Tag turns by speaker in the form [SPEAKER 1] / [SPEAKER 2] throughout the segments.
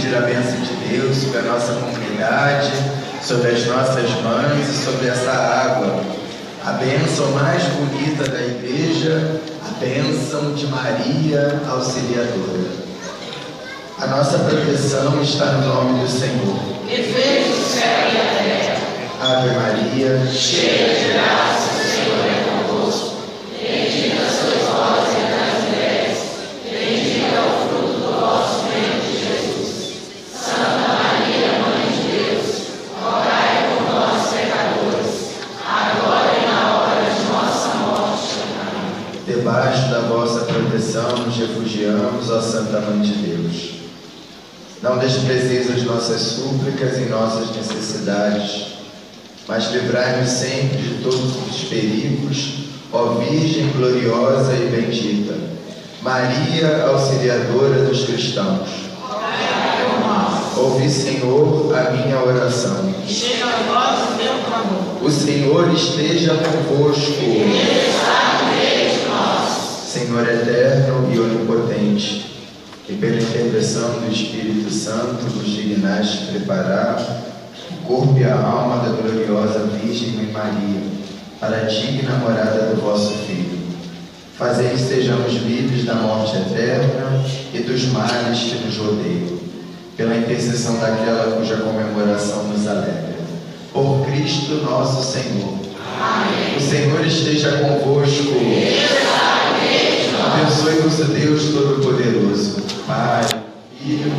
[SPEAKER 1] pedir a bênção de Deus sobre a nossa comunidade, sobre as nossas mães e sobre essa água. A bênção mais bonita da igreja, a bênção de Maria Auxiliadora. A nossa proteção está no nome do Senhor.
[SPEAKER 2] Que fez o céu e a terra.
[SPEAKER 1] Ave Maria,
[SPEAKER 2] cheia de graça, o Senhor é convosco. Bendita sois vós entre as mulheres, bendito é o fruto do vosso ventre, Jesus. Santa Maria, Mãe de Deus, rogai por nós, pecadores, agora e na hora de nossa morte. Amém.
[SPEAKER 1] debaixo da vossa proteção nos refugiamos, ó Santa Mãe de Deus. Não desprezeis as nossas súplicas em nossas necessidades, mas livrai-nos sempre de todos os perigos, ó Virgem gloriosa e bendita, Maria Auxiliadora dos cristãos. Ouvi, Senhor, a minha oração.
[SPEAKER 2] Chega a nós o meu clamor.
[SPEAKER 1] O Senhor esteja convosco.
[SPEAKER 2] Ele está no meio de nós.
[SPEAKER 1] Senhor eterno e onipotente, que pela intercessão do Espírito Santo nos dignaste preparar o corpo e a alma da gloriosa Virgem Mãe Maria para a digna morada do vosso Filho. Fazei que sejamos livres da morte eterna e dos males que nos rodeiam, pela intercessão daquela cuja comemoração nos alegra. Por Cristo nosso Senhor.
[SPEAKER 2] Amém.
[SPEAKER 1] O Senhor esteja convosco. Abençoe-vos o Deus Todo-Poderoso, Pai, Filho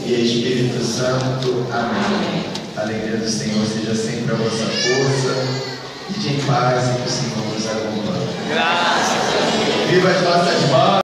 [SPEAKER 1] e Espírito Santo. Amém. A alegria do Senhor seja sempre a vossa força, e de paz e que o Senhor nos acompanhe.
[SPEAKER 2] Graças a Deus.
[SPEAKER 1] Viva as nossas mãos!